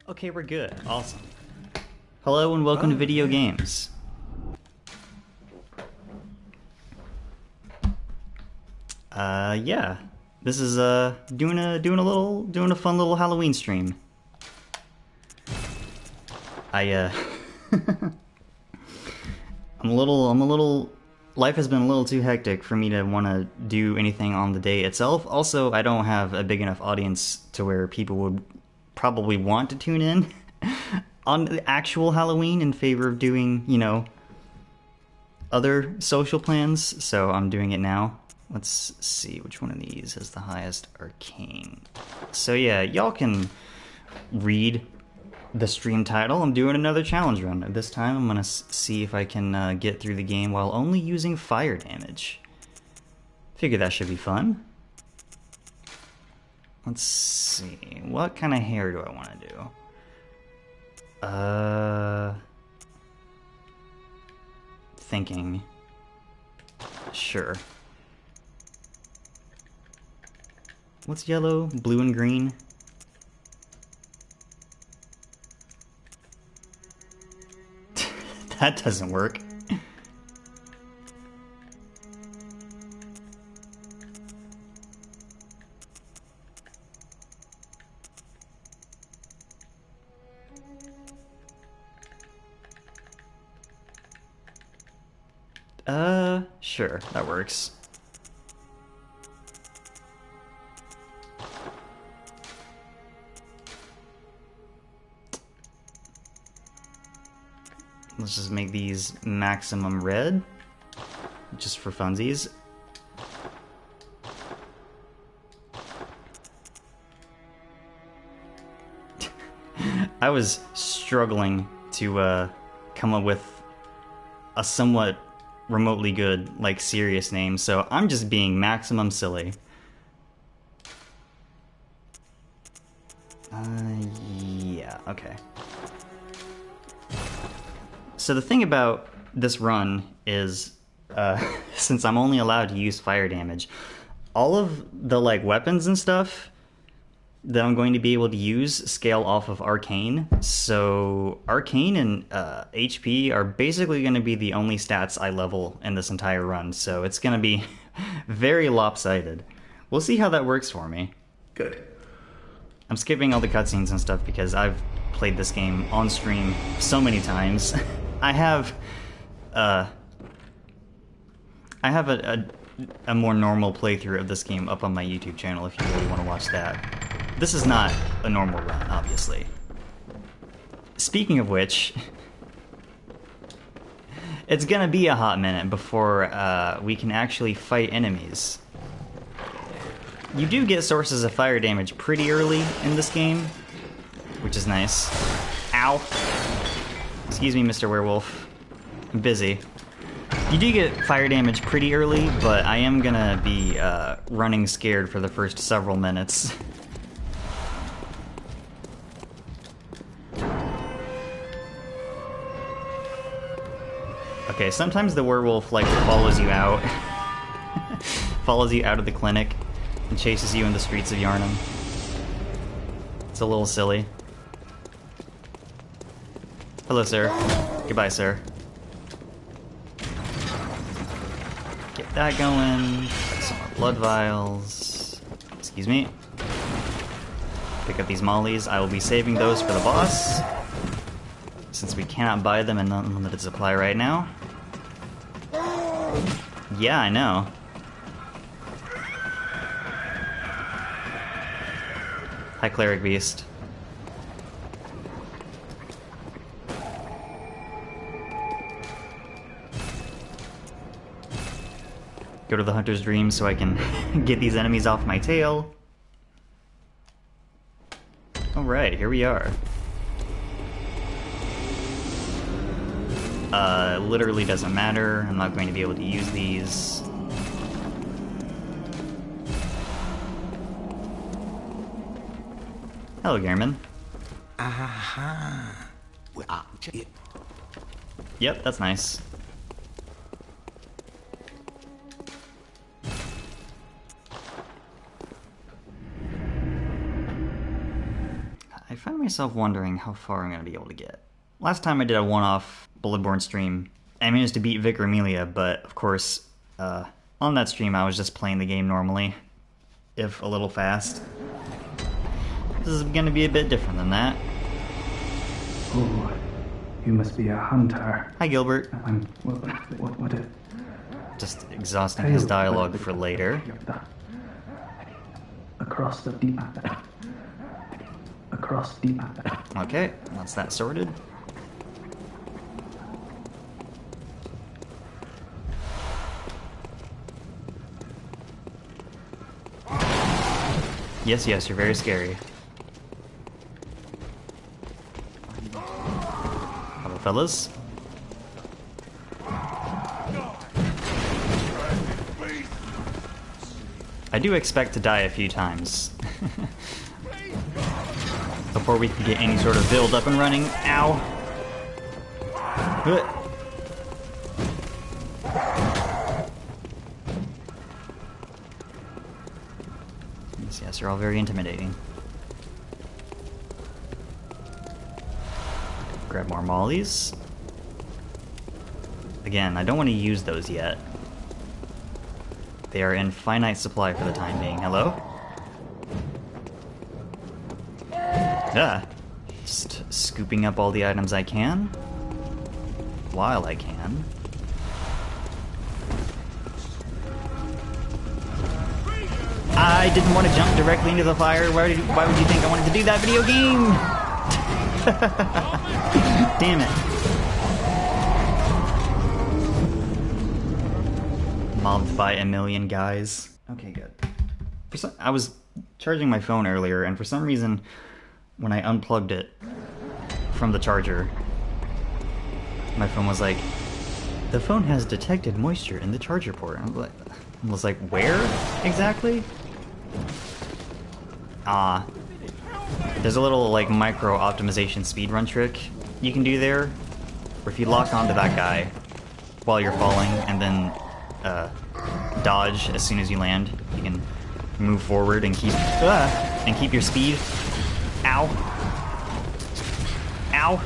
Okay, we're good. Awesome. Hello and welcome to Video Games. Yeah. This is doing a fun little Halloween stream. I'm a little life has been a little too hectic for me to want to do anything on the day itself. Also, I don't have a big enough audience to where people would probably want to tune in on the actual Halloween in favor of doing, you know, other social plans. So I'm doing it now. Let's see which one of these has the highest arcane. So yeah, y'all can read the stream title. I'm doing another challenge run. This time I'm gonna see if I can get through the game while only using fire damage. Figure that should be fun. Let's see, what kind of hair do I want to do? Thinking. Sure. What's yellow, blue, and green? That doesn't work. Sure, that works. Let's just make these maximum red, just for funsies. I was struggling to come up with a somewhat remotely good, like, serious name, so I'm just being maximum silly. Yeah, okay. So the thing about this run is, since I'm only allowed to use fire damage, all of the, like, weapons and stuff that I'm going to be able to use scale off of arcane. So arcane and HP are basically going to be the only stats I level in this entire run. So it's going to be very lopsided. We'll see how that works for me. Good. I'm skipping all the cutscenes and stuff because I've played this game on stream so many times. I have a more normal playthrough of this game up on my YouTube channel if you really want to watch that. This is not a normal run, obviously. Speaking of which, it's gonna be a hot minute before we can actually fight enemies. You do get sources of fire damage pretty early in this game, which is nice. Ow. Excuse me, Mr. Werewolf. I'm busy. You do get fire damage pretty early, but I am gonna be running scared for the first several minutes. Okay, sometimes the werewolf, like, follows you out. Follows you out of the clinic and chases you in the streets of Yharnam. It's a little silly. Hello, sir. Goodbye, sir. Get that going. Some more blood vials. Excuse me. Pick up these mollies. I will be saving those for the boss, since we cannot buy them in unlimited supply right now. Yeah, I know. Hi, Cleric Beast. Go to the Hunter's Dream so I can get these enemies off my tail. Alright, here we are. Literally doesn't matter. I'm not going to be able to use these. Hello, Gehrman. Aha. Yep, that's nice. I find myself wondering how far I'm going to be able to get. Last time I did a one-off Bloodborne stream, I managed to beat Vicar Amelia, but of course, on that stream I was just playing the game normally, if a little fast. This is going to be a bit different than that. Oh, you must be a hunter. Hi, Gilbert. What Just exhausting his dialogue for later. Across the deep. Across deep. Okay, that's that sorted. Yes, yes, you're very scary. Hello, fellas. I do expect to die a few times. Before we can get any sort of build up and running. Ow! Yes, they're all very intimidating. Grab more mollies. Again, I don't want to use those yet. They are in finite supply for the time being. Hello? Just scooping up all the items I can. While I can. I didn't want to jump directly into the fire. Why would you think I wanted to do that video game? Damn it. Mobbed by a million guys. Okay, good. I was charging my phone earlier, and for some reason, when I unplugged it from the charger, my phone was like, the phone has detected moisture in the charger port. I was like, where exactly? There's a little like micro optimization speedrun trick you can do there, where if you lock onto that guy while you're falling and then dodge as soon as you land, you can move forward and keep your speed. Ow. Ow.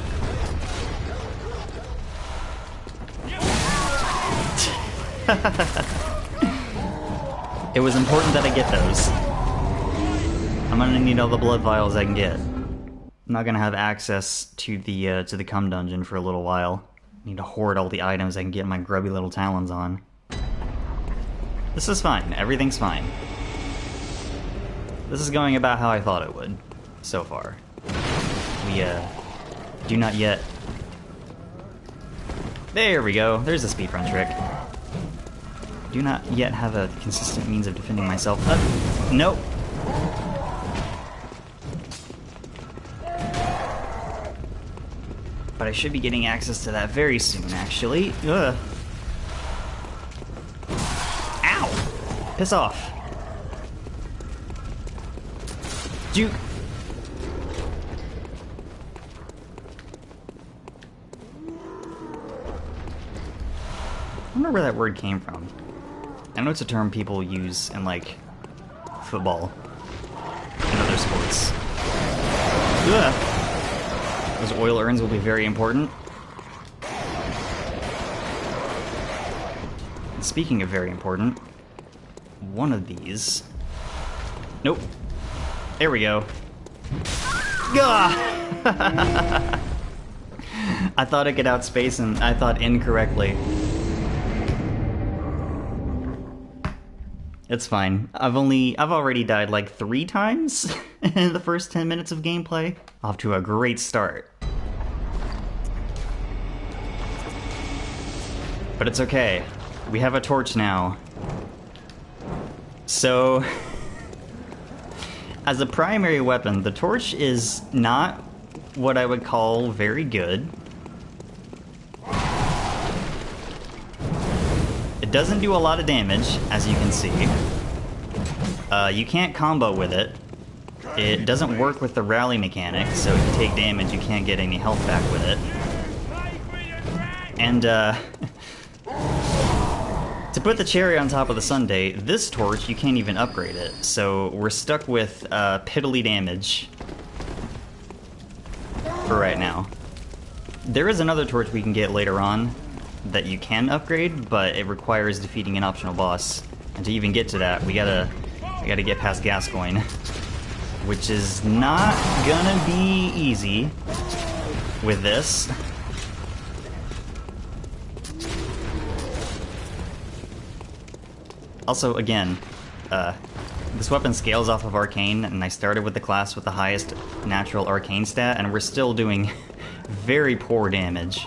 It was important that I get those. I'm gonna need all the blood vials I can get. I'm not gonna have access to the cum dungeon for a little while. I need to hoard all the items I can get my grubby little talons on. This is fine. Everything's fine. This is going about how I thought it would, so far. We, do not yet... There we go. There's a speedrun trick. Do not yet have a consistent means of defending myself. Nope. But I should be getting access to that very soon, actually. Ugh. Ow! Piss off. Juke. I wonder where that word came from. I know it's a term people use in, like, football and other sports. Ugh. Those oil urns will be very important. And speaking of very important, one of these... Nope. There we go. Gah! I thought I could outspace him. I thought incorrectly. It's fine. I've already died like 3 times in the first 10 minutes of gameplay. Off to a great start. But it's okay. We have a torch now. So, as a primary weapon, the torch is not what I would call very good. It doesn't do a lot of damage, as you can see. You can't combo with it. It doesn't work with the rally mechanic, so if you take damage, you can't get any health back with it. And, to put the cherry on top of the sundae, this torch, you can't even upgrade it, so we're stuck with, piddly damage. for right now. There is another torch we can get later on that you can upgrade, but it requires defeating an optional boss. And to even get to that, we gotta get past Gascoigne, which is not gonna be easy with this. Also, again, this weapon scales off of Arcane, and I started with the class with the highest natural Arcane stat, and we're still doing very poor damage.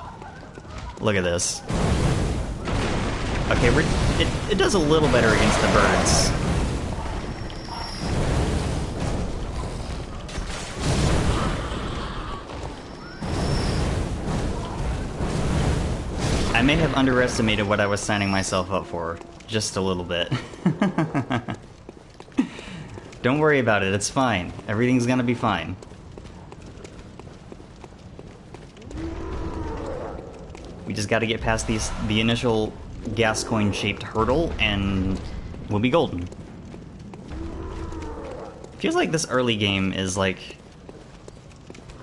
Look at this. Okay, it does a little better against the birds. I may have underestimated what I was signing myself up for, just a little bit. Don't worry about it, it's fine. Everything's gonna be fine. We just gotta get past the initial Gascoigne-shaped hurdle, and we'll be golden. Feels like this early game is like,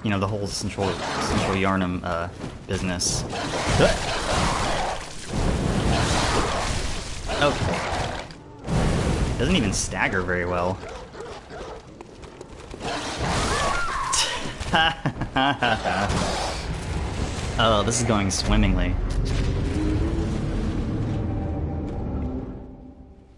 you know, the whole central Yharnam business. Okay. Doesn't even stagger very well. Oh, this is going swimmingly.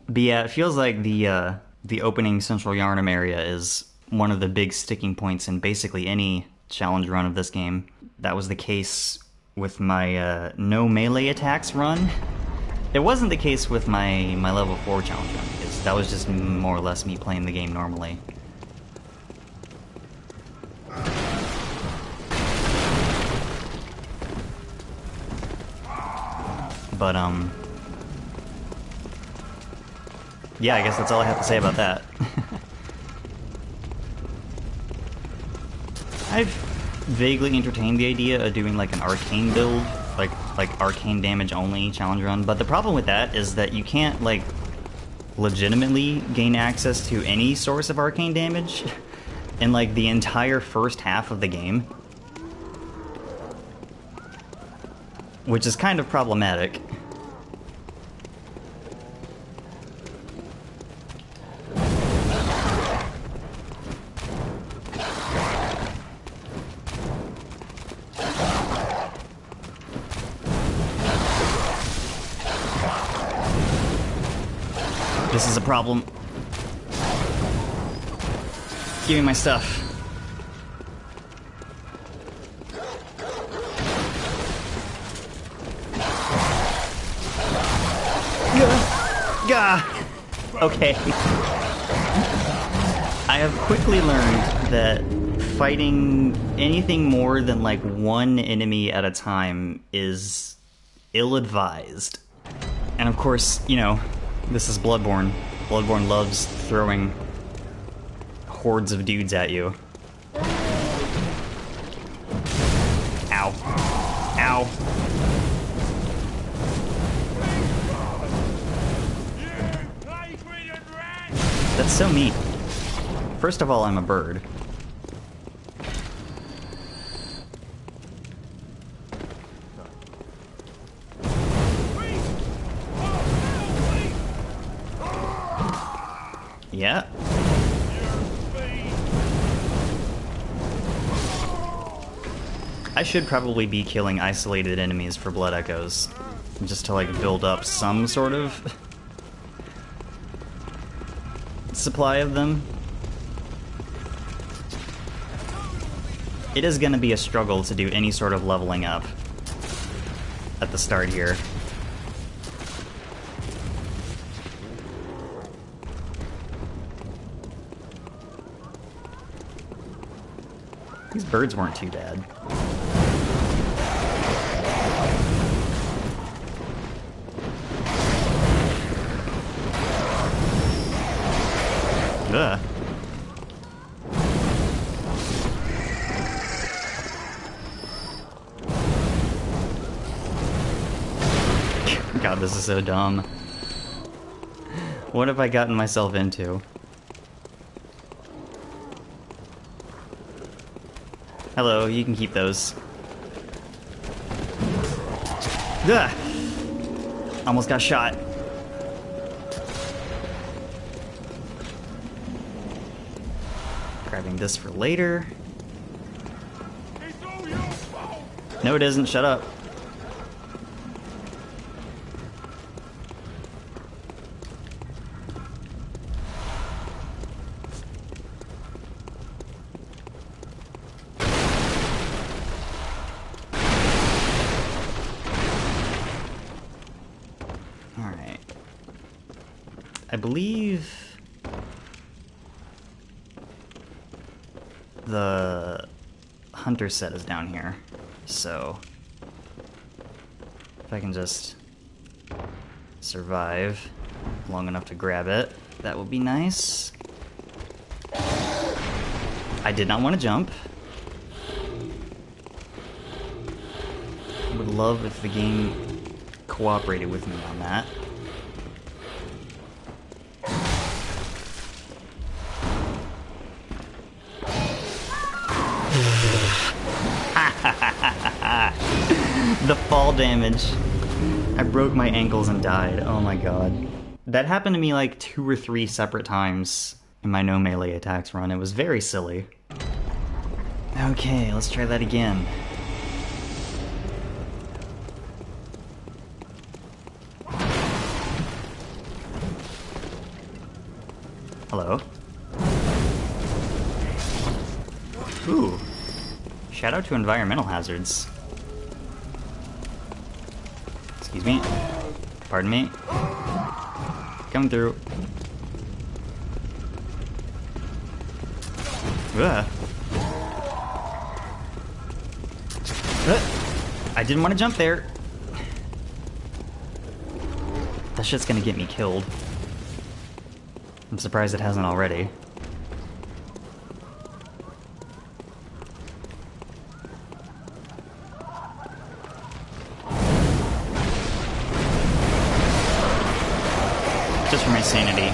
But yeah, it feels like the opening Central Yharnam area is one of the big sticking points in basically any challenge run of this game. That was the case with my no melee attacks run. It wasn't the case with my level 4 challenge run, because that was just more or less me playing the game normally. But, yeah, I guess that's all I have to say about that. I've vaguely entertained the idea of doing like an arcane build, like arcane damage only challenge run, but the problem with that is that you can't like legitimately gain access to any source of arcane damage in like the entire first half of the game, which is kind of problematic. This is a problem. Give me my stuff. Gah! Okay. I have quickly learned that fighting anything more than like one enemy at a time is ill-advised. And of course, you know, this is Bloodborne. Bloodborne loves throwing hordes of dudes at you. Ow. Ow. That's so mean. First of all, I'm a bird. Yeah. I should probably be killing isolated enemies for blood echoes, just to like build up some sort of supply of them. It is going to be a struggle to do any sort of leveling up at the start here. These birds weren't too bad. Ugh. God, this is so dumb. What have I gotten myself into? Hello, you can keep those. Ugh! Almost got shot. Grabbing this for later. No, it isn't. Shut up. Alright. I believe the hunter set is down here. So, if I can just survive long enough to grab it, that would be nice. I did not want to jump. I would love if the game cooperated with me on that. The fall damage. I broke my ankles and died. Oh my god. That happened to me like 2 or 3 separate times in my no melee attacks run. It was very silly. Okay, let's try that again. Hello? Ooh. Shout out to environmental hazards. Excuse me. Pardon me. Coming through. Ugh. I didn't want to jump there. That shit's gonna get me killed. I'm surprised it hasn't already. Just for my sanity,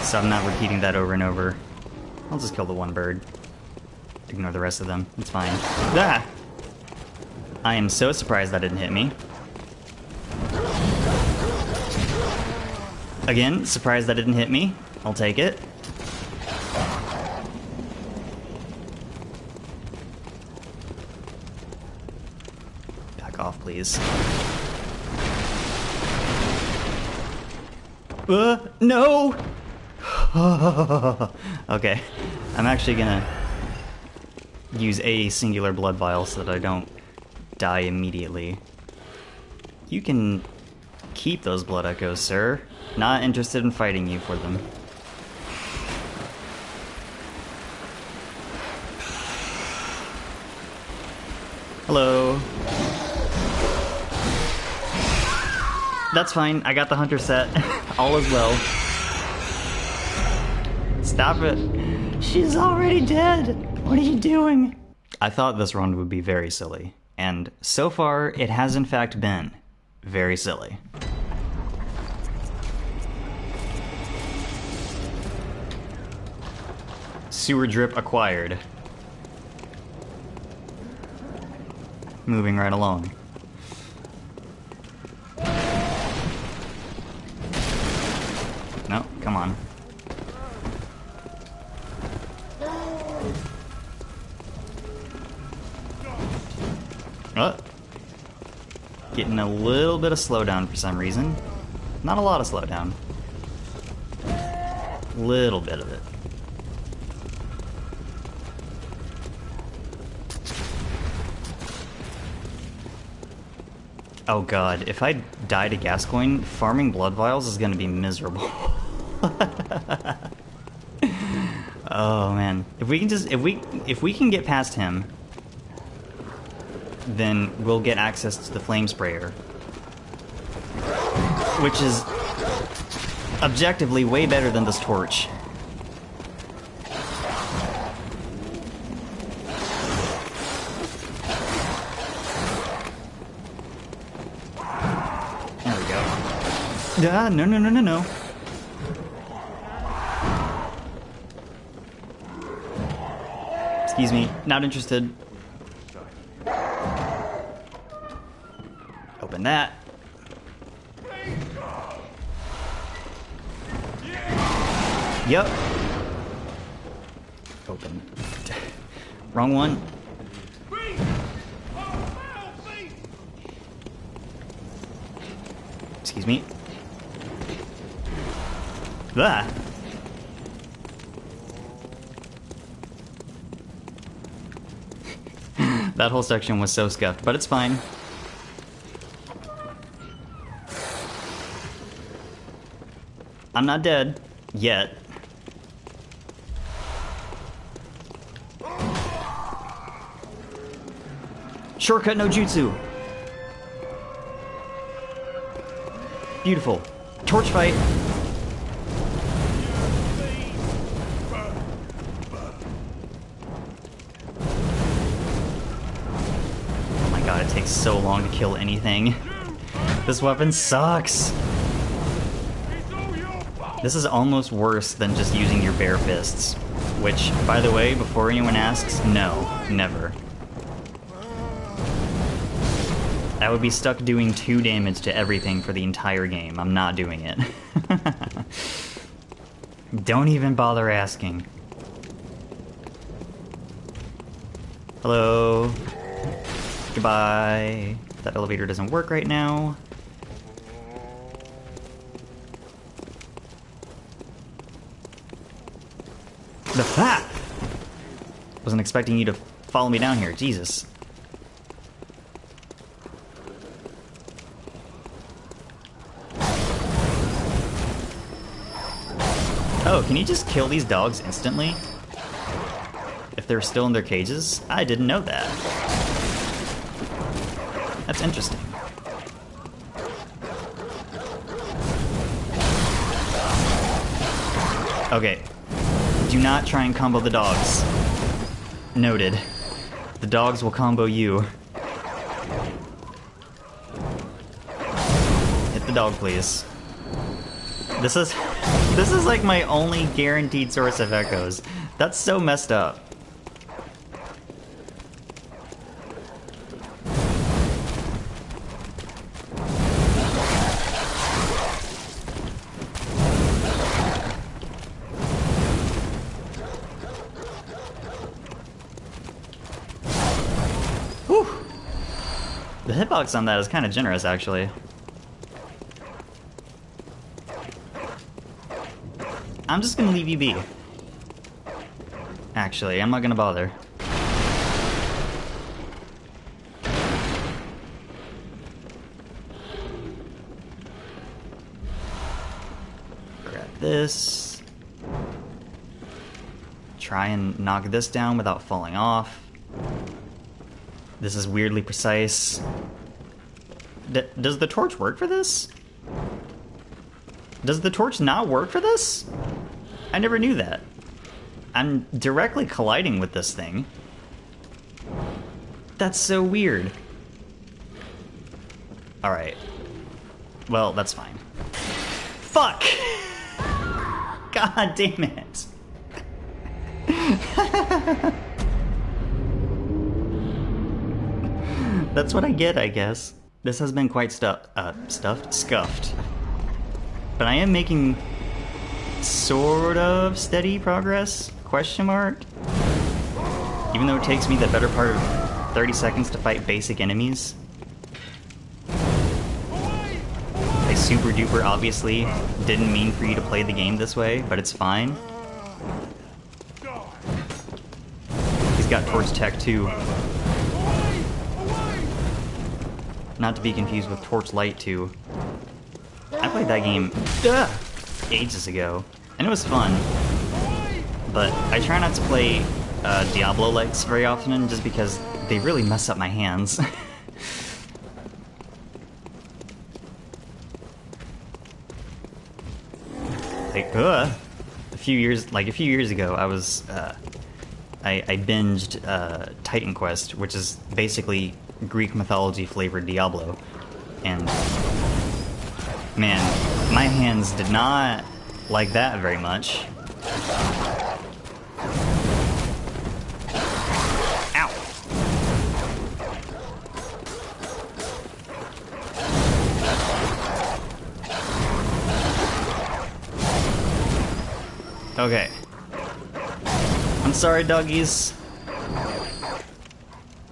so I'm not repeating that over and over. I'll just kill the one bird. Ignore the rest of them. It's fine. Ah! I am so surprised that didn't hit me. Again, surprised that didn't hit me. I'll take it. Back off, please. No! Okay, I'm actually gonna use a singular blood vial so that I don't die immediately. You can keep those blood echoes, sir. Not interested in fighting you for them. Hello. That's fine, I got the hunter set. All is well. Stop it. She's already dead. What are you doing? I thought this run would be very silly. And so far, it has in fact been very silly. Sewer drip acquired. Moving right along. No, come on. Oh. Getting a little bit of slowdown for some reason. Not a lot of slowdown. Little bit of it. Oh god, if I die to Gascoigne, farming blood vials is gonna be miserable. Oh man. If we can get past him, then we'll get access to the Flamesprayer. Which is objectively way better than this torch. There we go. No. Excuse me, not interested. Open that. Yep. Open. Wrong one. Excuse me. Ah. That whole section was so scuffed, but it's fine. I'm not dead. Yet. Shortcut no jutsu. Beautiful. Torch fight. Oh my god, it takes so long to kill anything. This weapon sucks. This is almost worse than just using your bare fists. Which, by the way, before anyone asks, no, never. I would be stuck doing 2 damage to everything for the entire game. I'm not doing it. Don't even bother asking. Hello. Goodbye. That elevator doesn't work right now. The fat! Wasn't expecting you to follow me down here. Jesus. Oh, can you just kill these dogs instantly? If they're still in their cages? I didn't know that. That's interesting. Okay. Do not try and combo the dogs. Noted. The dogs will combo you. Hit the dog, please. This is like my only guaranteed source of echoes. That's so messed up. Whew. The hitbox on that is kind of generous, actually. I'm just gonna leave you be. Actually, I'm not gonna bother. Grab this. Try and knock this down without falling off. This is weirdly precise. Does the torch work for this? Does the torch not work for this? I never knew that. I'm directly colliding with this thing. That's so weird. Alright. Well, that's fine. Fuck! God damn it. That's what I get, I guess. This has been quite scuffed. But I am making sort of steady progress, question mark. Even though it takes me the better part of 30 seconds to fight basic enemies. I super duper obviously didn't mean for you to play the game this way, but it's fine. He's got Torch Tech too. Not to be confused with Torch Light 2. I played that game ages ago, and it was fun. But I try not to play Diablo-likes very often, just because they really mess up my hands. A few years ago, I was I binged Titan Quest, which is basically Greek mythology flavored Diablo, and man, my hands did not like that very much. Okay. I'm sorry, doggies.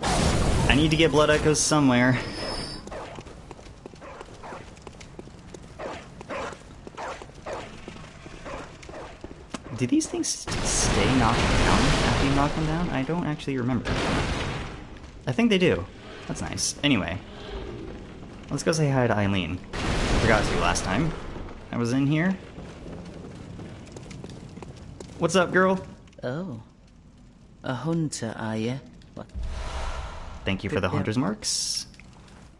I need to get blood echoes somewhere. Do these things stay knocked down after you knock them down? I don't actually remember. I think they do. That's nice. Anyway, let's go say hi to Eileen. Forgot to last time I was in here. What's up, girl? Oh. A hunter, are you? What? Thank you for the hunter's marks.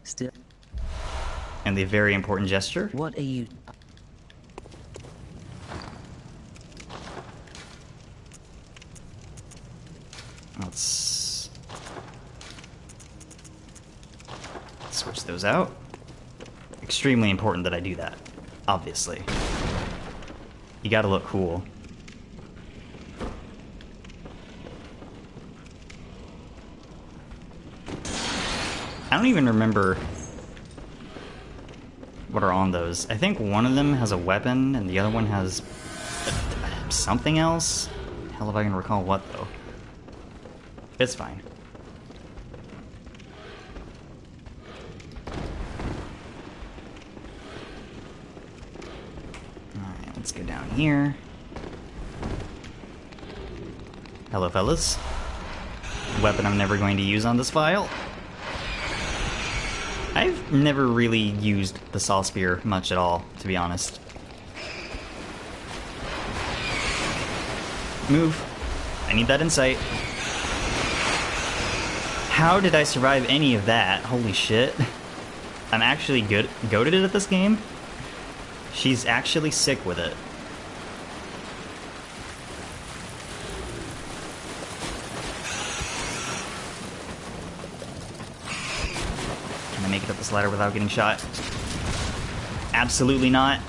Still. And the very important gesture. What are you... Let's switch those out. Extremely important that I do that, obviously. You gotta look cool. I don't even remember what are on those. I think one of them has a weapon and the other one has something else. Hell if I can recall what though. It's fine. Alright, let's go down here. Hello, fellas. Weapon I'm never going to use on this file. I've never really used the saw spear much at all, to be honest. Move. I need that insight. How did I survive any of that? Holy shit. I'm actually goated at this game. She's actually sick with it. Can I make it up this ladder without getting shot? Absolutely not.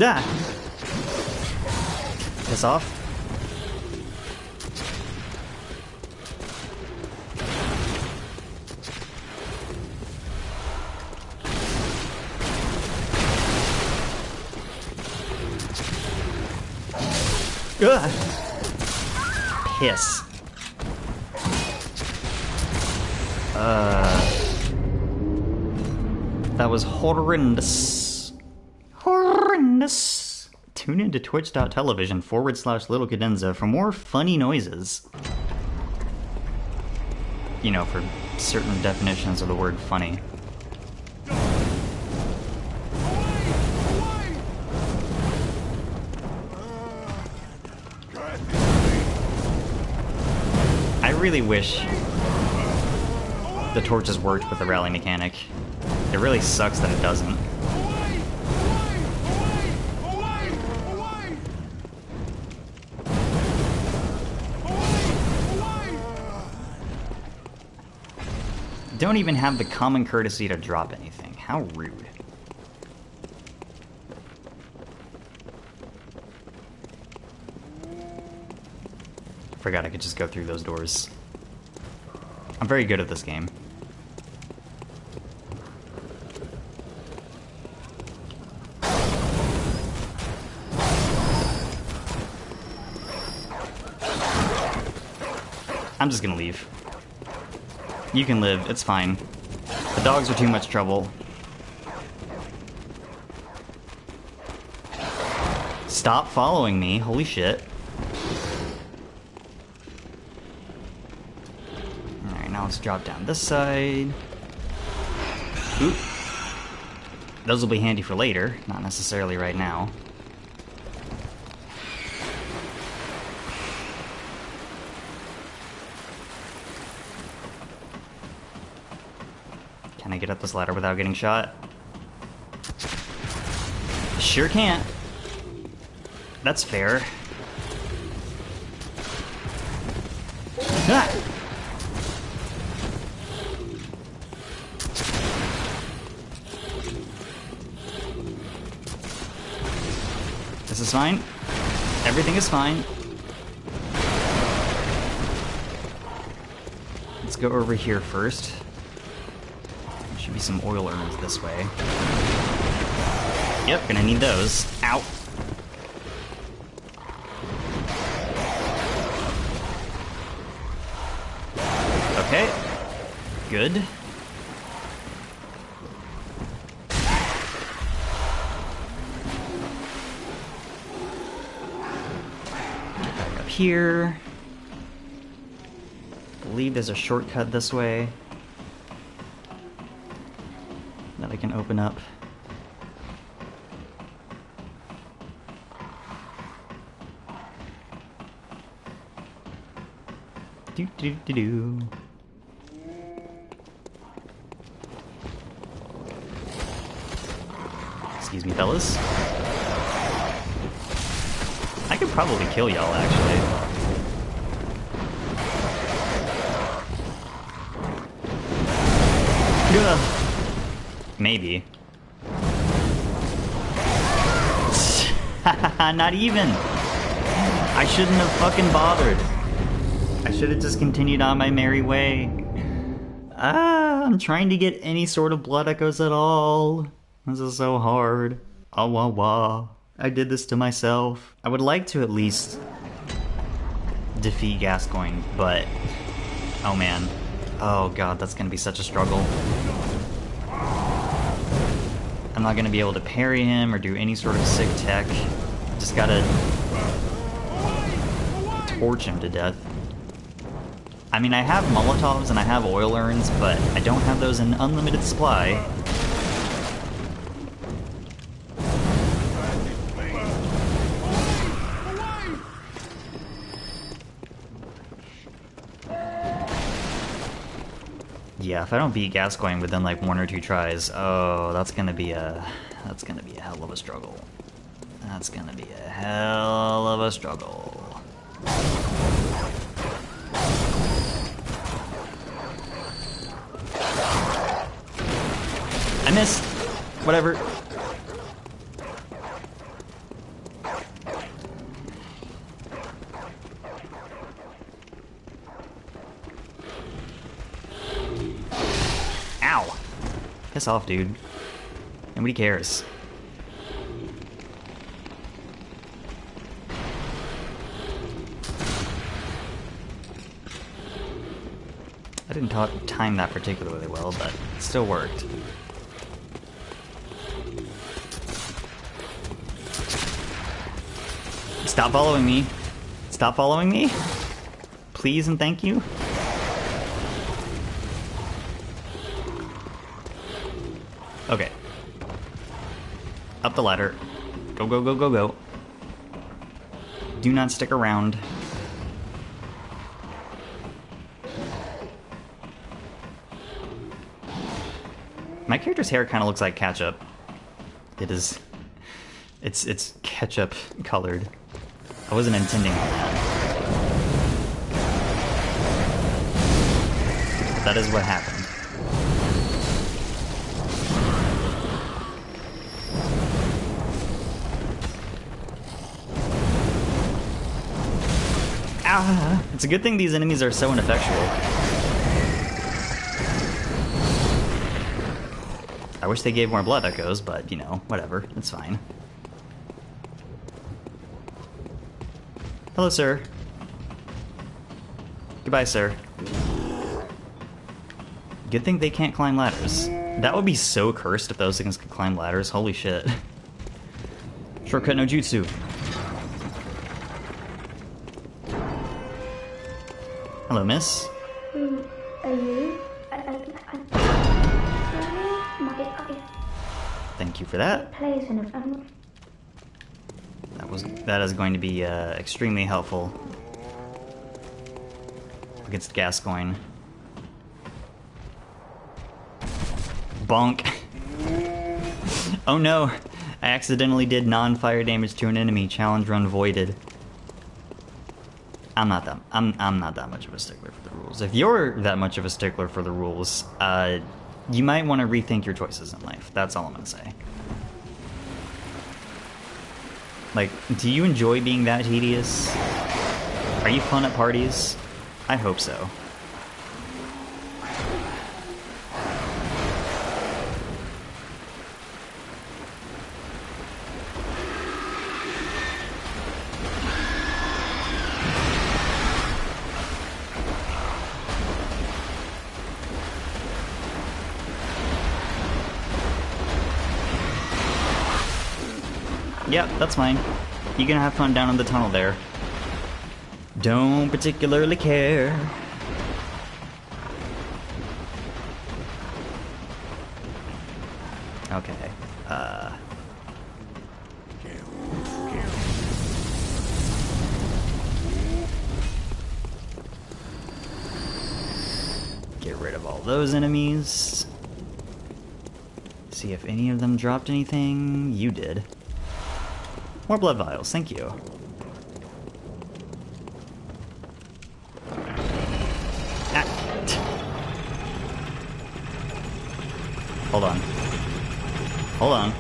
Ah! Piss off. Ugh. Piss. That was horrendous. Horrendous. Tune into twitch.tv/little cadenza for more funny noises. You know, for certain definitions of the word funny. I really wish the torches worked with the rally mechanic. It really sucks that it doesn't. Don't even have the common courtesy to drop anything. How rude. Forgot I could just go through those doors. I'm very good at this game. I'm just gonna leave. You can live, it's fine. The dogs are too much trouble. Stop following me, holy shit. Alright, now let's drop down this side. Oop. Those will be handy for later, not necessarily right now. Can I get up this ladder without getting shot? Sure can't. That's fair. Ah! This is fine. Everything is fine. Let's go over here first. Should be some oil urns this way. Yep, gonna need those. Ow. Okay. Good. Back up here. I believe there's a shortcut this way that I can open up. Do do do do. Excuse me, fellas. I could probably kill y'all, actually. Maybe. Not even. I shouldn't have fucking bothered. I should have just continued on my merry way. I'm trying to get any sort of blood echoes at all. This is so hard. Ah wah wah. I did this to myself. I would like to at least defeat Gascoigne, but oh man. Oh god, that's gonna be such a struggle. I'm not gonna be able to parry him or do any sort of sick tech. Just gotta torch him to death. I mean, I have Molotovs and I have oil urns, but I don't have those in unlimited supply. Yeah, if I don't beat Gascoigne within like 1 or 2 tries, oh, that's gonna be a hell of a struggle. That's gonna be a hell of a struggle. I missed. Whatever. Ow. Piss off, dude. Nobody cares. I didn't time that particularly well, but it still worked. Stop following me. Stop following me. Please and thank you. Okay. Up the ladder. Go, go, go, go, go. Do not stick around. My character's hair kind of looks like ketchup. It is. It's ketchup colored. I wasn't intending on that. But that is what happened. Ah! It's a good thing these enemies are so ineffectual. I wish they gave more blood echoes, but, you know, whatever. It's fine. Hello, sir. Goodbye, sir. Good thing they can't climb ladders. That would be so cursed if those things could climb ladders. Holy shit. Shortcut no jutsu. Hello, miss. Who are you? Thank you for that. That is going to be extremely helpful against Gascoigne. Bonk. Oh no! I accidentally did non-fire damage to an enemy. Challenge run voided. I'm not that much of a stickler for the rules. If you're that much of a stickler for the rules, you might want to rethink your choices in life. That's all I'm gonna say. Like, do you enjoy being that tedious? Are you fun at parties? I hope so. Yep, that's fine. You can have fun down in the tunnel there. Don't particularly care. Okay, get rid of all those enemies. See if any of them dropped anything. You did. More blood vials, thank you. Ah. Hold on. Hold on.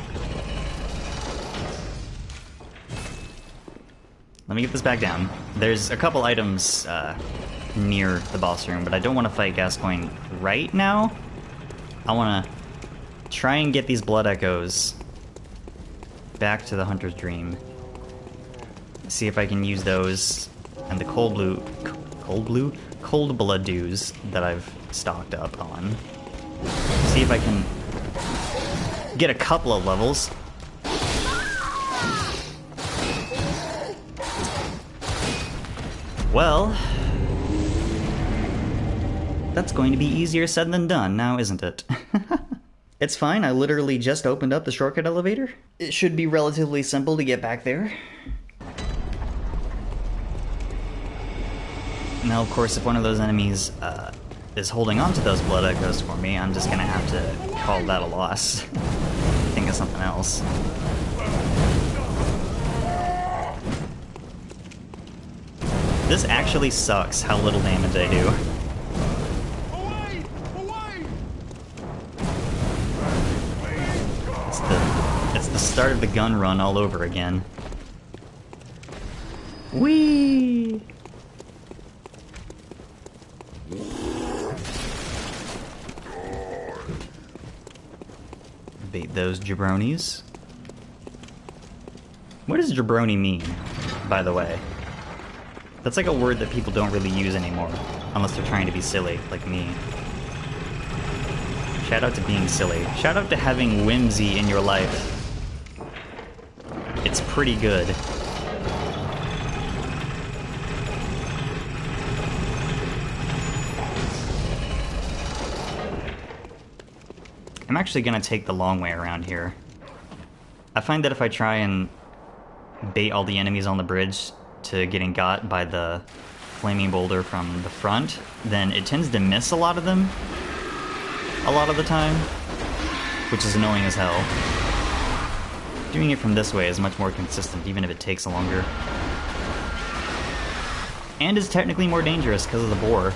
Let me get this back down. There's a couple items near the boss room, but I don't want to fight Gascoigne right now. I want to try and get these blood echoes back to the Hunter's Dream. See if I can use those and the cold blood dews that I've stocked up on. See if I can get a couple of levels. Well, that's going to be easier said than done now, isn't it? It's fine, I literally just opened up the shortcut elevator. It should be relatively simple to get back there. Now, of course, if one of those enemies is holding on to those blood echoes for me, I'm just gonna have to call that a loss. Think of something else. This actually sucks how little damage I do. It's the start of the gun run all over again. Whee! Bait those jabronis. What does jabroni mean, by the way? That's like a word that people don't really use anymore, unless they're trying to be silly, like me. Shout out to being silly. Shout out to having whimsy in your life. It's pretty good. I'm actually gonna take the long way around here. I find that if I try and bait all the enemies on the bridge to getting got by the flaming boulder from the front, then it tends to miss a lot of them a lot of the time, which is annoying as hell. Doing it from this way is much more consistent, even if it takes longer. And is technically more dangerous because of the boar.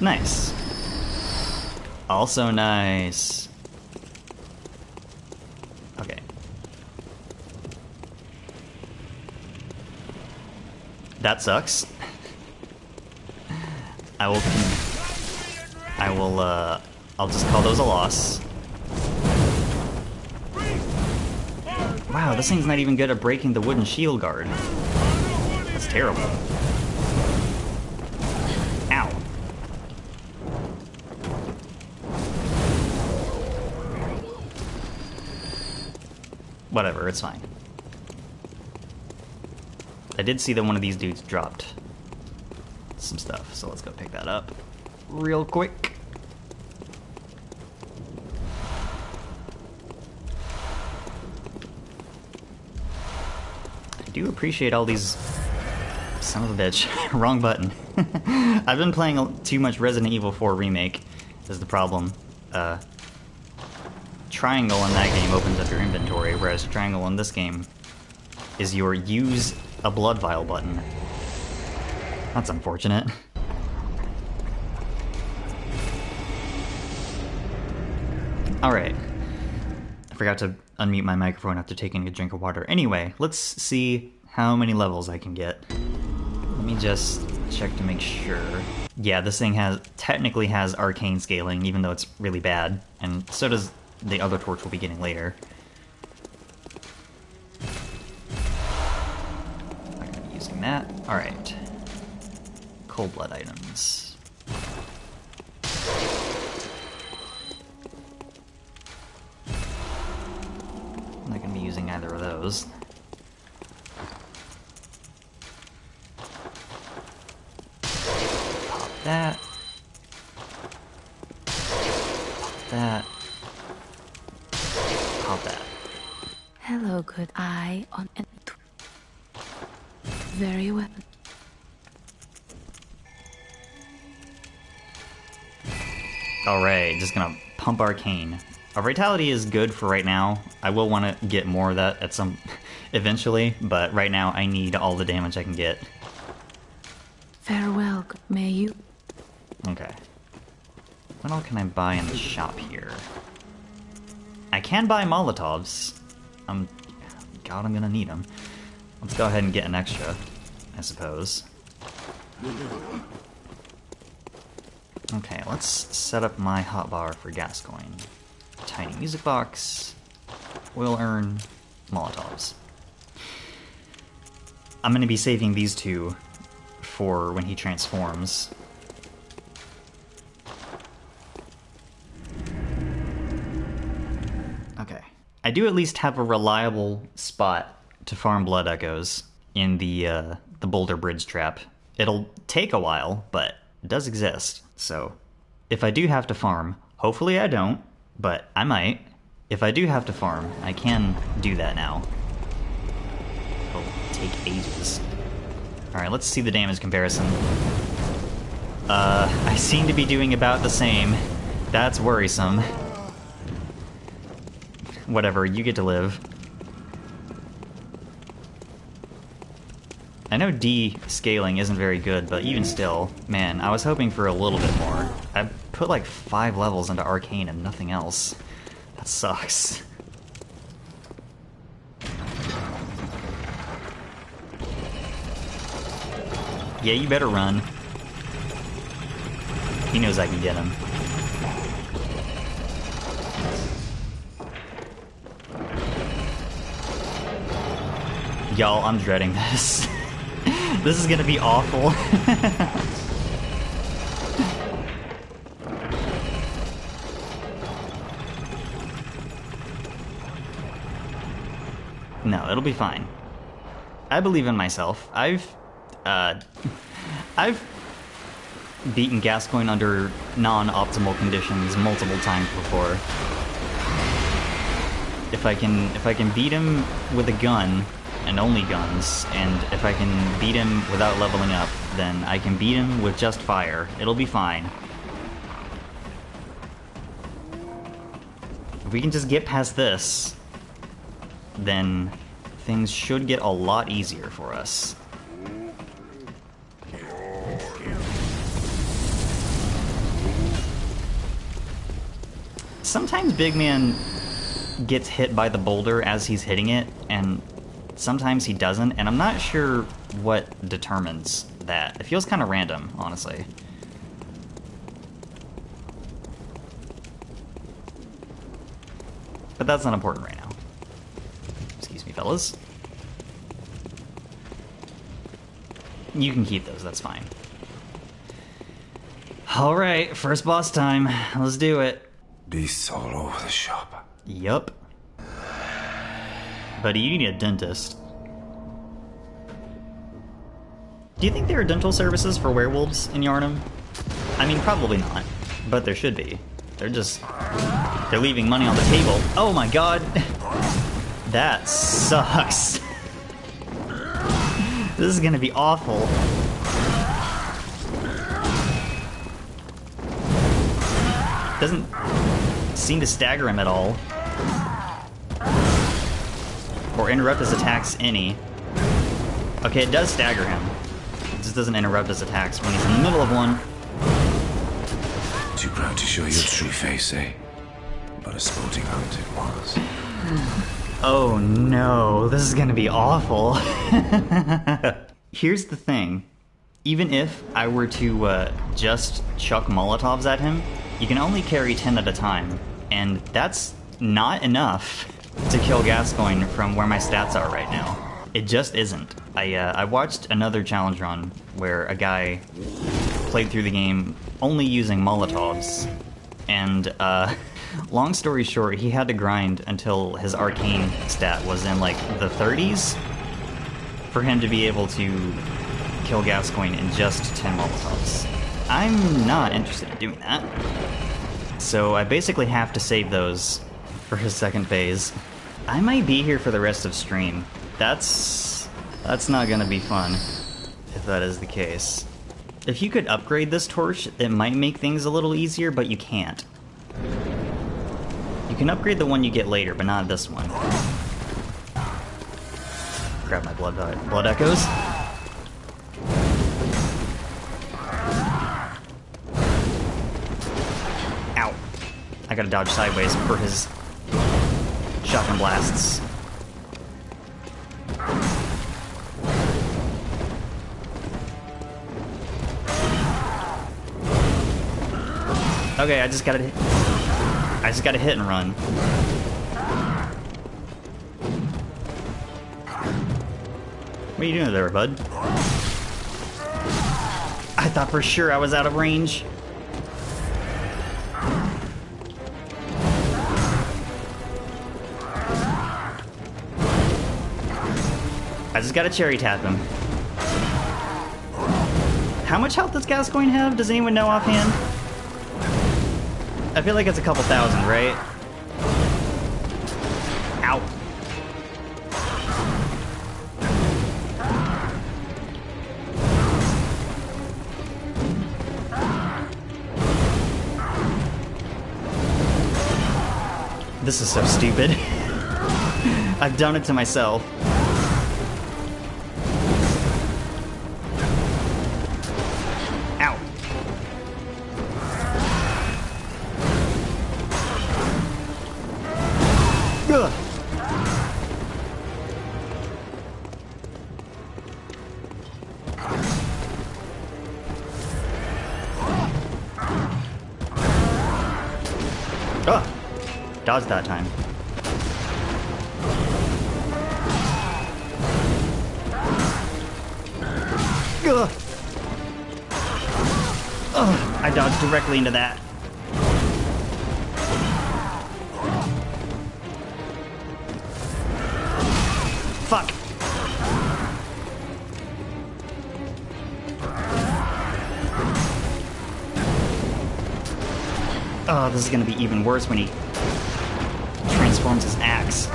Nice. Also nice. Okay. That sucks. I'll just call those a loss. Wow, this thing's not even good at breaking the wooden shield guard. That's terrible. Ow. Whatever, it's fine. I did see that one of these dudes dropped some stuff, so let's go pick that up real quick. I do appreciate all these... Son of a bitch. Wrong button. I've been playing too much Resident Evil 4 Remake, is the problem. Triangle in that game opens up your inventory, whereas triangle in this game is your use a blood vial button. That's unfortunate. Alright. I forgot to unmute my microphone after taking a drink of water. Anyway, let's see how many levels I can get. Let me just check to make sure. Yeah, this thing technically has arcane scaling, even though it's really bad. And so does the other torch we'll be getting later. Not gonna be using that. Alright. Cold blood items. I'm not gonna be using either of those. Pop that. That. Pop that. Hello, good eye on an very well. Alright, just gonna pump Arcane. Our Vitality is good for right now. I will want to get more of that at some eventually, but right now I need all the damage I can get. Farewell, may you. Okay. What all can I buy in the shop here? I can buy Molotovs. God, I'm gonna need them. Let's go ahead and get an extra, I suppose. Okay, let's set up my hotbar for Gascoigne. Tiny music box, oil urn, Molotovs. I'm gonna be saving these two for when he transforms. Okay. I do at least have a reliable spot to farm blood echoes in the boulder bridge trap. It'll take a while, but it does exist. So if I do have to farm, hopefully I don't, but I might. If I do have to farm, I can do that now. It'll take ages. Alright, let's see the damage comparison. I seem to be doing about the same. That's worrisome. Whatever, you get to live. I know D scaling isn't very good, but even still, man, I was hoping for a little bit more. I put like 5 levels into Arcane and nothing else. That sucks. Yeah, you better run. He knows I can get him. Y'all, I'm dreading this. This is gonna be awful. No, it'll be fine. I believe in myself. I've beaten Gascoigne under non-optimal conditions multiple times before. If I can beat him with a gun, and only guns, and if I can beat him without leveling up, then I can beat him with just fire. It'll be fine. If we can just get past this, then things should get a lot easier for us. Sometimes Big Man gets hit by the boulder as he's hitting it, and sometimes he doesn't, and I'm not sure what determines that. It feels kind of random, honestly. But that's not important right now. Excuse me, fellas. You can keep those, that's fine. Alright, first boss time. Let's do it. Beasts all over the shop. Yup. Buddy, you need a dentist. Do you think there are dental services for werewolves in Yharnam? I mean, probably not, but there should be. They're leaving money on the table. Oh my god! That sucks. This is gonna be awful. Doesn't seem to stagger him at all. Or interrupt his attacks any. Okay, it does stagger him. It just doesn't interrupt his attacks when he's in the middle of one. Too proud to show your true face, eh? But a sporting hunt it was. Oh no, this is gonna be awful. Here's the thing. Even if I were to just chuck Molotovs at him, you can only carry 10 at a time, and that's not enough to kill Gascoigne from where my stats are right now. It just isn't. I watched another challenge run where a guy played through the game only using Molotovs, and long story short, he had to grind until his arcane stat was in like the 30s for him to be able to kill Gascoigne in just 10 Molotovs. I'm not interested in doing that. So I basically have to save those for his second phase. I might be here for the rest of stream. That's not gonna be fun, if that is the case. If you could upgrade this torch, it might make things a little easier, but you can't. You can upgrade the one you get later, but not this one. Grab my blood echoes. Ow. I gotta dodge sideways for his shotgun blasts. Okay, I just gotta hit and run. What are you doing there, bud? I thought for sure I was out of range. I just gotta cherry tap him. How much health does Gascoigne have? Does anyone know offhand? I feel like it's a couple thousand, right? Ow. This is so stupid. I've done it to myself. Ow. Ugh. Oh, dodged that time. Ugh. Ugh, I dodged directly into that. Fuck. Oh, this is gonna be even worse when he transforms his axe.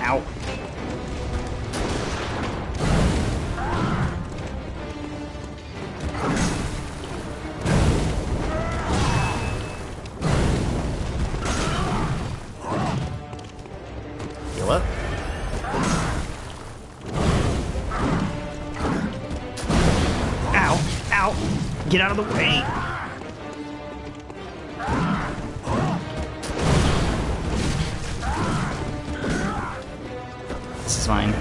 Ow. Heal up. Ow! Ow! Get out of the way! This is fine.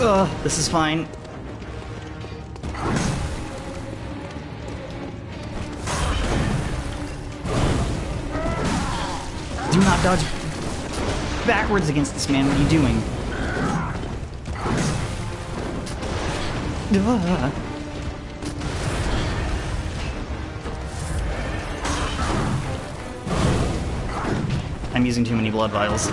Ugh, this is fine. Do not dodge backwards against this man. What are you doing? Ugh. I'm using too many blood vials.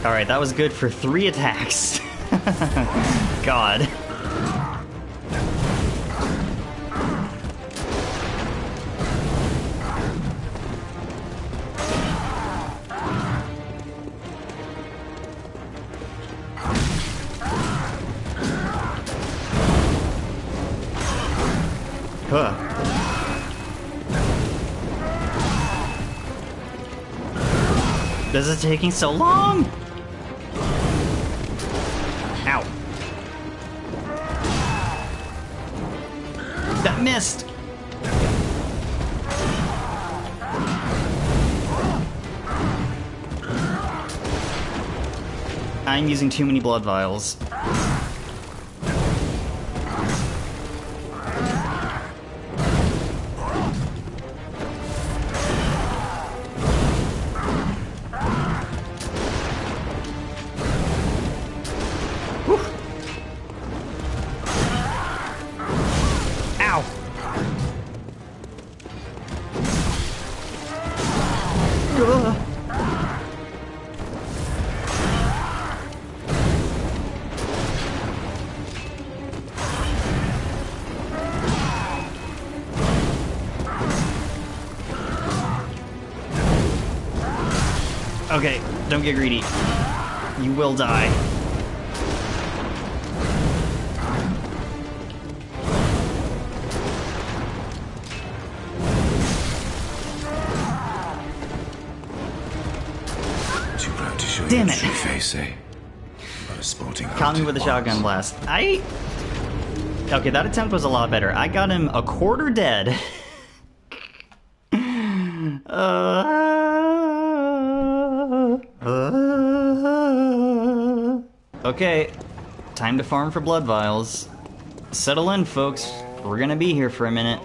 Alright, that was good for 3 attacks. God. Huh. This is taking so long! That missed! I'm using too many blood vials. Ow! Ugh. Okay, don't get greedy. You will die. Too proud to show Damn your it. true face, eh? But a sporting Caught me hunted with a once. shotgun blast. Okay, that attempt was a lot better. I got him a quarter dead. Okay, time to farm for blood vials. Settle in, folks. We're gonna be here for a minute.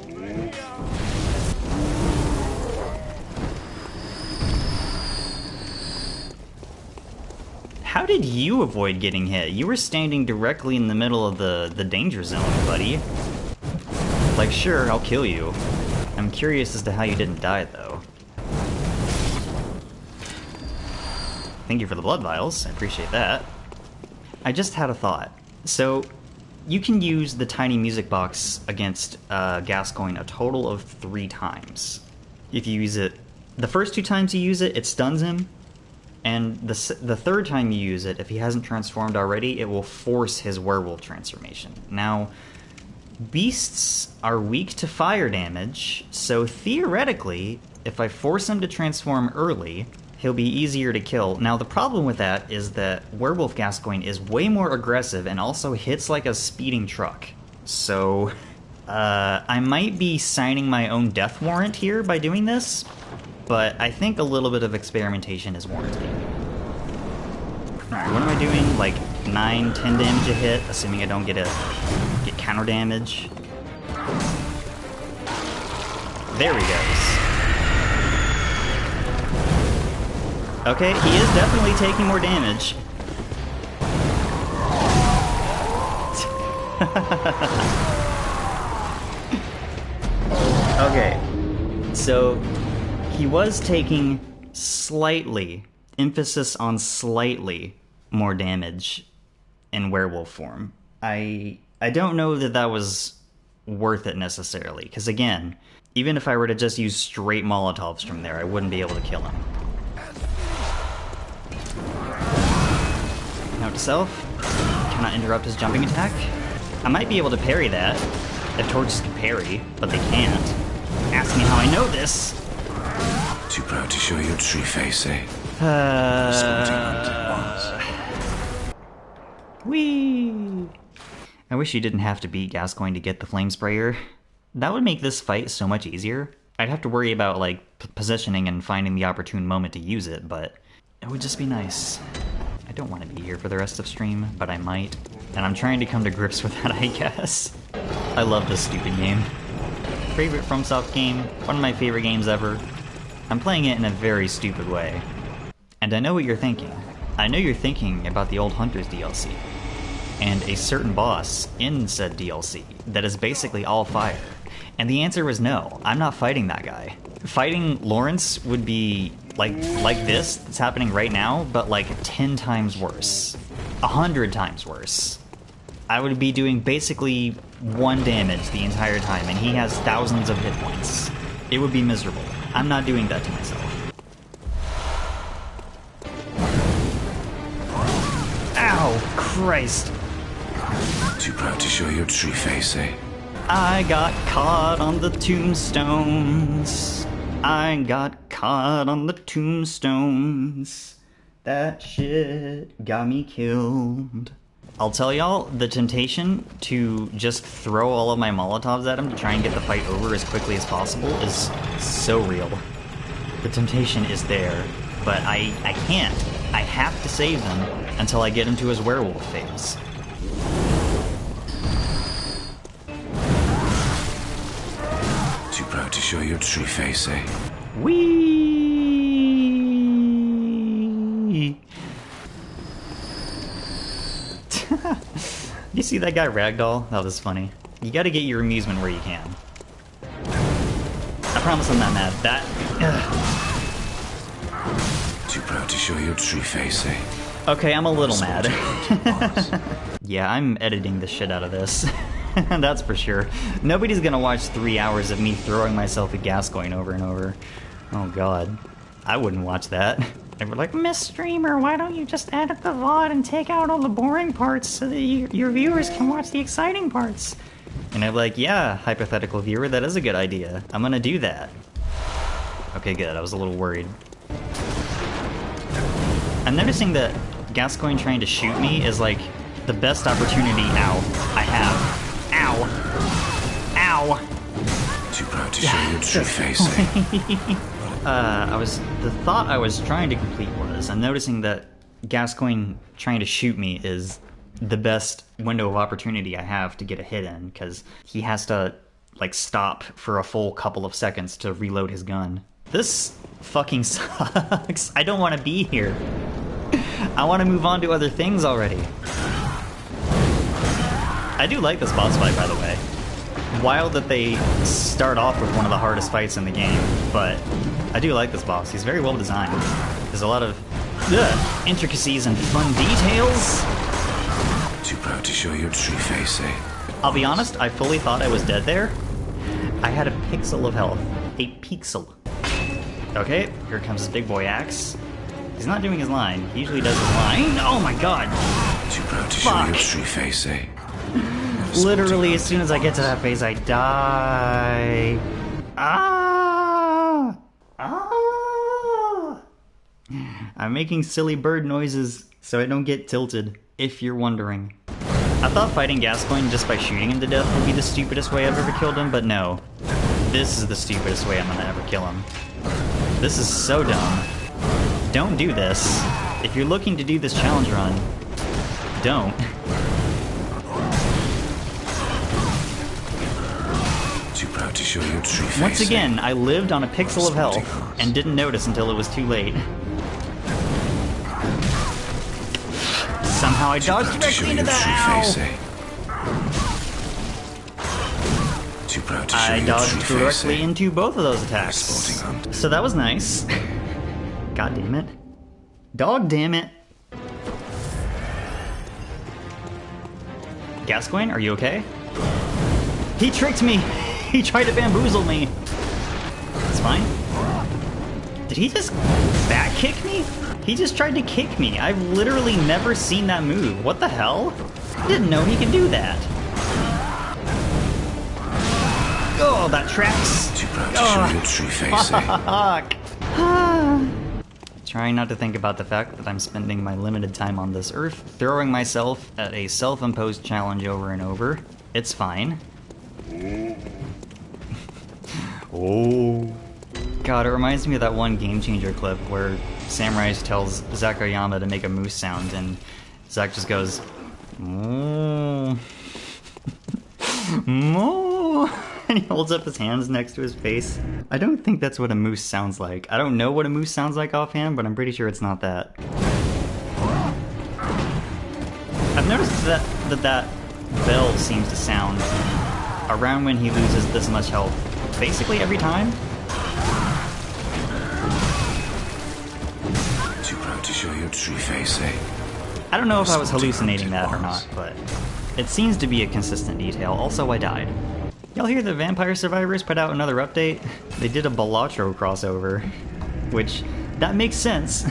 How did you avoid getting hit? You were standing directly in the middle of the danger zone, buddy. Like, sure, I'll kill you. I'm curious as to how you didn't die, though. Thank you for the blood vials. I appreciate that. I just had a thought. So, you can use the tiny music box against Gascoigne a total of 3 times. If you use it... The first 2 times you use it, it stuns him. And the third time you use it, if he hasn't transformed already, it will force his werewolf transformation. Now, beasts are weak to fire damage, so theoretically, if I force him to transform early, he'll be easier to kill. Now, the problem with that is that Werewolf Gascoigne is way more aggressive and also hits like a speeding truck. So, I might be signing my own death warrant here by doing this, but I think a little bit of experimentation is warranted. Alright, what am I doing? Like 9, 10 damage a hit, assuming I don't get counter damage. There he goes. Okay, he is definitely taking more damage. Okay, so he was taking slightly, emphasis on slightly, more damage in werewolf form. I don't know that that was worth it necessarily, because again, even if I were to just use straight Molotovs from there, I wouldn't be able to kill him. Note to self, cannot interrupt his jumping attack. I might be able to parry that, if torches can parry, but they can't. Ask me how I know this. Too proud to show your true face, eh? Whee! I wish you didn't have to beat Gascoigne to get the Flamesprayer. That would make this fight so much easier. I'd have to worry about, like, positioning and finding the opportune moment to use it, but it would just be nice. I don't want to be here for the rest of stream, but I might. And I'm trying to come to grips with that, I guess. I love this stupid game. Favorite FromSoft game, one of my favorite games ever. I'm playing it in a very stupid way. And I know what you're thinking. I know you're thinking about the Old Hunters DLC. And a certain boss in said DLC that is basically all fire. And the answer was no, I'm not fighting that guy. Fighting Lawrence would be like this that's happening right now, but like 10 times worse. 100 times worse. I would be doing basically 1 damage the entire time, and he has thousands of hit points. It would be miserable. I'm not doing that to myself. Ow! Christ! Too proud to show your true face, eh? I got caught on the tombstones. I got caught on the tombstones. That shit got me killed. I'll tell y'all, the temptation to just throw all of my Molotovs at him to try and get the fight over as quickly as possible is so real. The temptation is there, but I can't. I have to save him until I get into his werewolf phase. Too proud to show your true face, eh? Whee! You see that guy ragdoll? That was funny. You gotta get your amusement where you can. I promise I'm not mad. Too proud to show your true face, eh? Okay, I'm a little mad. Yeah, I'm editing the shit out of this. That's for sure. Nobody's gonna watch 3 hours of me throwing myself at Gascoigne over and over. Oh god. I wouldn't watch that. They were like, Miss Streamer, why don't you just edit the VOD and take out all the boring parts so that your viewers can watch the exciting parts? And I'm like, yeah, hypothetical viewer, that is a good idea. I'm gonna do that. Okay, good. I was a little worried. I'm noticing that Gascoigne trying to shoot me is like the best opportunity, I have. Ow. Ow. Too proud to show your true face, eh? The thought I was trying to complete was, I'm noticing that Gascoigne trying to shoot me is the best window of opportunity I have to get a hit in, because he has to, like, stop for a full couple of seconds to reload his gun. This fucking sucks. I don't want to be here. I want to move on to other things already. I do like this boss fight, by the way. Wild that they start off with one of the hardest fights in the game, but I do like this boss. He's very well designed. There's a lot of intricacies and fun details. Too proud to show your true face, eh? I'll be honest, I fully thought I was dead there. I had a pixel of health. A pixel. Okay, here comes his big boy axe. He's not doing his line. He usually does his line. Oh my god! Too proud to show your true face, eh? Literally, as soon as I get to that phase, I die. Ah! Ah! I'm making silly bird noises so I don't get tilted, if you're wondering. I thought fighting Gascoigne just by shooting him to death would be the stupidest way I've ever killed him, but no. This is the stupidest way I'm gonna ever kill him. This is so dumb. Don't do this. If you're looking to do this challenge run, don't. Too proud to show your true face. Once again, I lived on a pixel of health and didn't notice until it was too late. Somehow I dodged directly into that. Too proud to show I your dodged true directly face, into both of those attacks. Sporting hunt. So that was nice. God damn it. Dog damn it. Gascoigne, are you okay? He tricked me! He tried to bamboozle me! It's fine. Did he just back kick me? He just tried to kick me. I've literally never seen that move. What the hell? I didn't know he could do that. Oh, that tracks. Too proud to show your true face, eh? Fuck. Trying not to think about the fact that I'm spending my limited time on this earth throwing myself at a self-imposed challenge over and over. It's fine. Oh. God, it reminds me of that one Game Changer clip where Samurai tells Zack Oyama to make a moose sound and Zack just goes, moo. Moo. And he holds up his hands next to his face. I don't think that's what a moose sounds like. I don't know what a moose sounds like offhand, but I'm pretty sure it's not that. I've noticed that bell seems to sound around when he loses this much health. Basically every time. Too proud to show your true face, eh? I don't know if I was hallucinating that or not, but it seems to be a consistent detail. Also, I died. Y'all hear the Vampire Survivors put out another update? They did a Balatro crossover, which, that makes sense.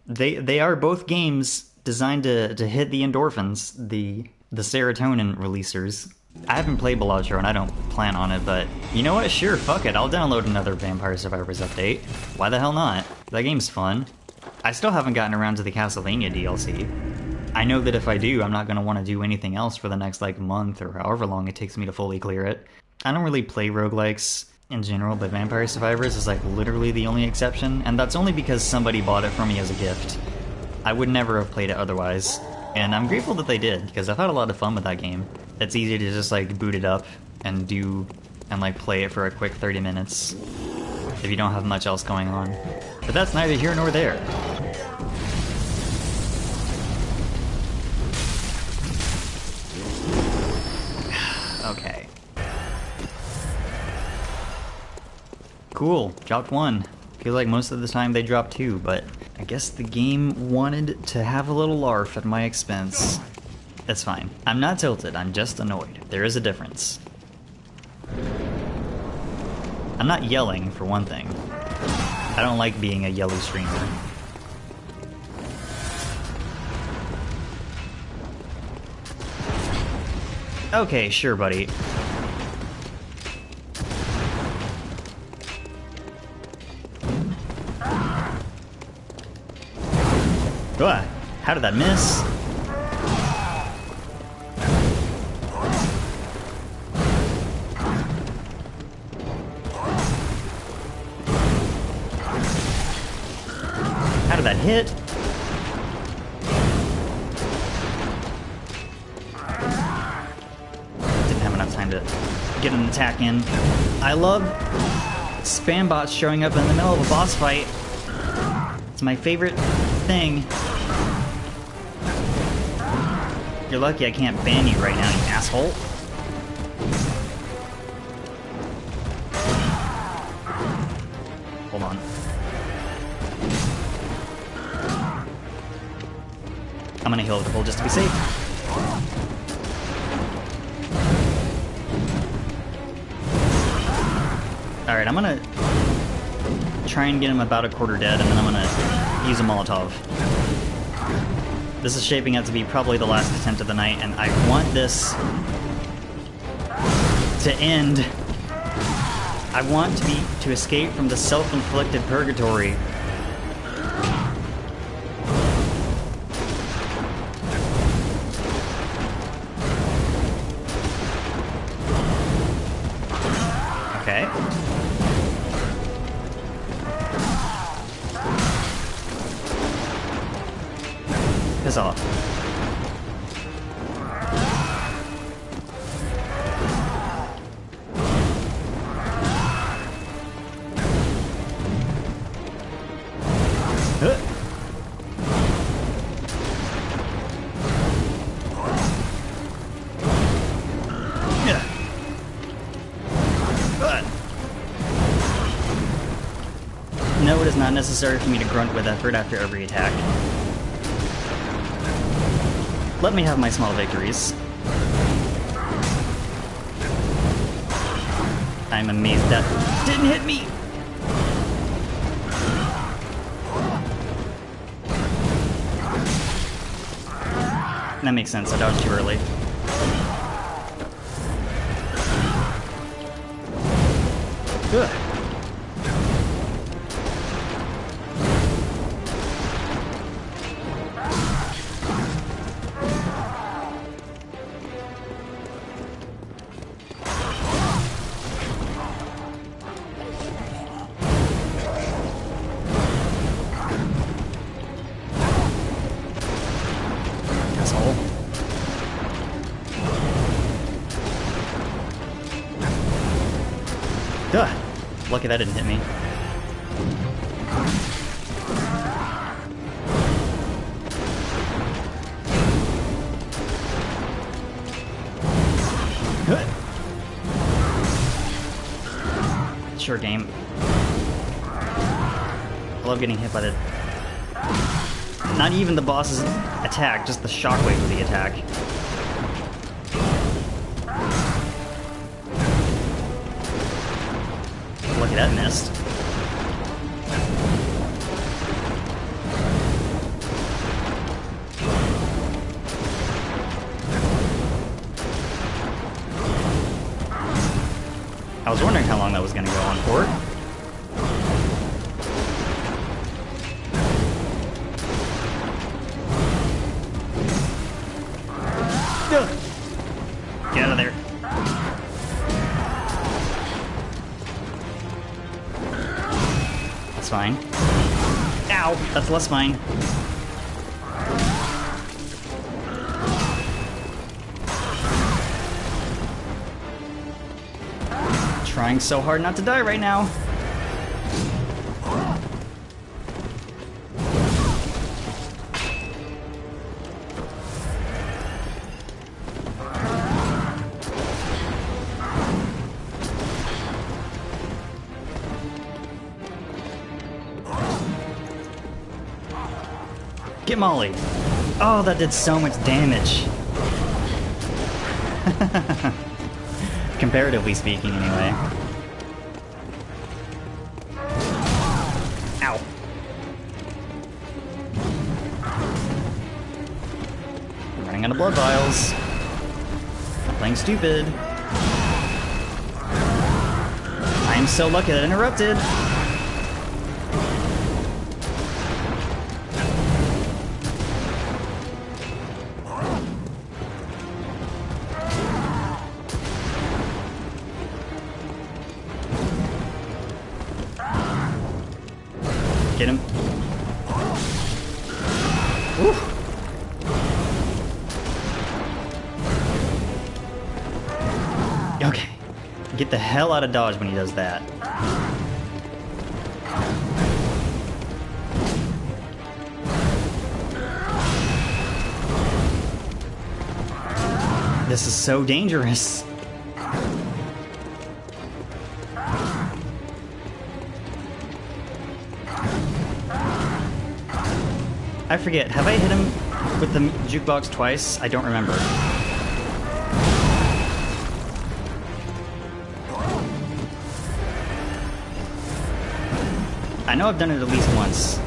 They are both games designed to hit the endorphins, the serotonin releasers. I haven't played Balatro and I don't plan on it, but you know what? Sure, fuck it. I'll download another Vampire Survivors update. Why the hell not? That game's fun. I still haven't gotten around to the Castlevania DLC. I know that if I do, I'm not going to want to do anything else for the next like month or however long it takes me to fully clear it. I don't really play roguelikes in general, but Vampire Survivors is like literally the only exception, and that's only because somebody bought it for me as a gift. I would never have played it otherwise, and I'm grateful that they did, because I've had a lot of fun with that game. It's easy to just like boot it up and like play it for a quick 30 minutes if you don't have much else going on. But that's neither here nor there. Okay. Cool, dropped 1. Feels like most of the time they drop 2, but I guess the game wanted to have a little larf at my expense. That's fine. I'm not tilted, I'm just annoyed. There is a difference. I'm not yelling, for one thing. I don't like being a yellow streamer. Okay, sure, buddy. Ugh, how did that miss? How did that hit? Didn't have enough time to get an attack in. I love spam bots showing up in the middle of a boss fight. It's my favorite thing. You're lucky I can't ban you right now, you asshole. Hold on. I'm gonna heal a couple just to be safe. Alright, I'm gonna try and get him about a quarter dead, and then I'm gonna use a Molotov. This is shaping up to be probably the last attempt of the night, and I want this to end. I want to escape from the self-inflicted purgatory. Okay. Piss off. No, it is not necessary for me to grunt with effort after every attack. Let me have my small victories. I'm amazed that didn't hit me! That makes sense, I dodged too early. Ugh. Duh. Lucky that didn't hit me. Good. Sure, game. I love getting hit by the... Not even the boss's attack, just the shockwave of the attack. Lucky that missed. I was wondering how long that was going to go on for. fine. Ow! That's less fine. Trying so hard not to die right now. Get Molly. Oh, that did so much damage. Comparatively speaking, anyway. Ow. I'm running out of blood vials. I'm playing stupid. I am so lucky that I interrupted. Get him. Ooh. Okay. Get the hell out of dodge when he does that. This is so dangerous. I forget, have I hit him with the jukebox twice? I don't remember. I know I've done it at least once.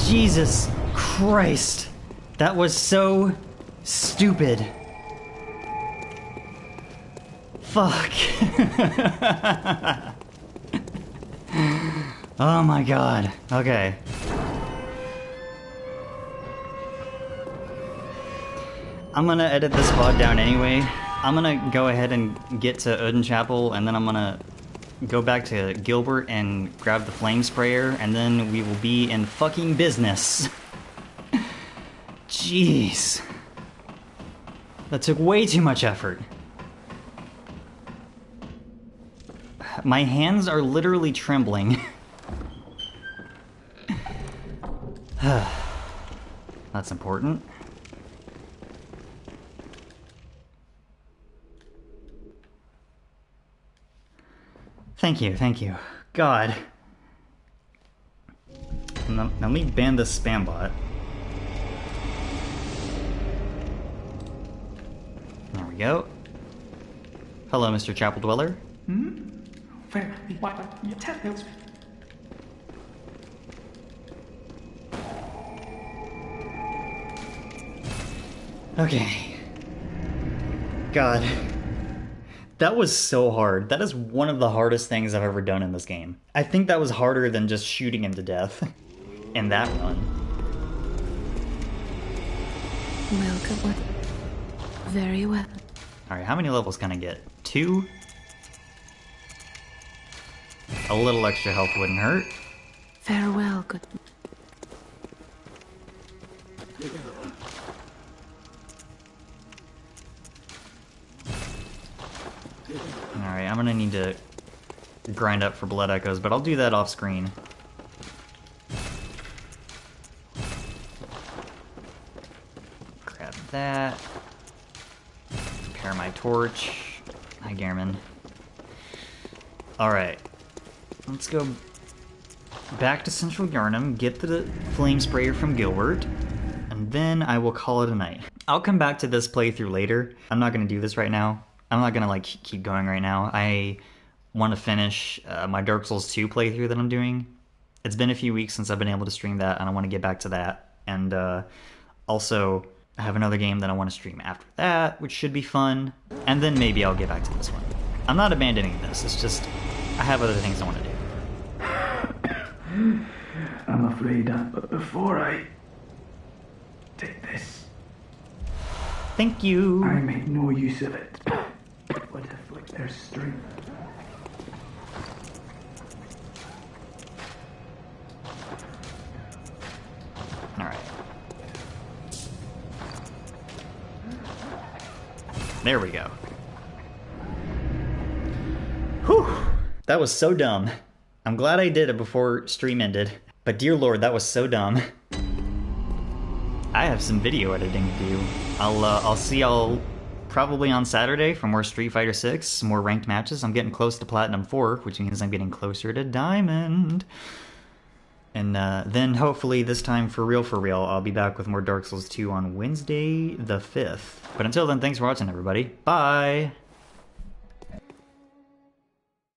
Jesus Christ. That was so stupid. Fuck. Oh my god. Okay. I'm gonna edit this VOD down anyway. I'm gonna go ahead and get to Odin Chapel, and then I'm gonna go back to Gilbert and grab the Flamesprayer, and then we will be in fucking business. Jeez. That took way too much effort. My hands are literally trembling. That's important. Thank you, thank you. God. Now let me ban this spam bot. There we go. Hello, Mr. Chapel Dweller. Okay. God. That was so hard. That is one of the hardest things I've ever done in this game. I think that was harder than just shooting him to death in that run. Welcome. Very well. Alright, how many levels can I get? 2? A little extra health wouldn't hurt. Farewell, good. Alright, I'm gonna need to grind up for blood echoes, but I'll do that off screen. Grab that. Repair my torch. Hi, Gehrman. Alright. Let's go back to Central Yharnam, get the Flamesprayer from Gilbert, and then I will call it a night. I'll come back to this playthrough later. I'm not going to do this right now. I'm not going to like keep going right now. I want to finish my Dark Souls 2 playthrough that I'm doing. It's been a few weeks since I've been able to stream that, and I want to get back to that. And also, I have another game that I want to stream after that, which should be fun. And then maybe I'll get back to this one. I'm not abandoning this. It's just I have other things I want to do. I'm afraid, but before I take this, Thank you. I make no use of it. Would afflict their strength. Alright. There we go. Whew! That was so dumb. I'm glad I did it before stream ended. But dear lord, that was so dumb. I have some video editing to do. I'll see y'all probably on Saturday for more Street Fighter 6, more ranked matches. I'm getting close to Platinum 4, which means I'm getting closer to Diamond. And then hopefully this time for real, I'll be back with more Dark Souls 2 on Wednesday the 5th. But until then, thanks for watching, everybody. Bye!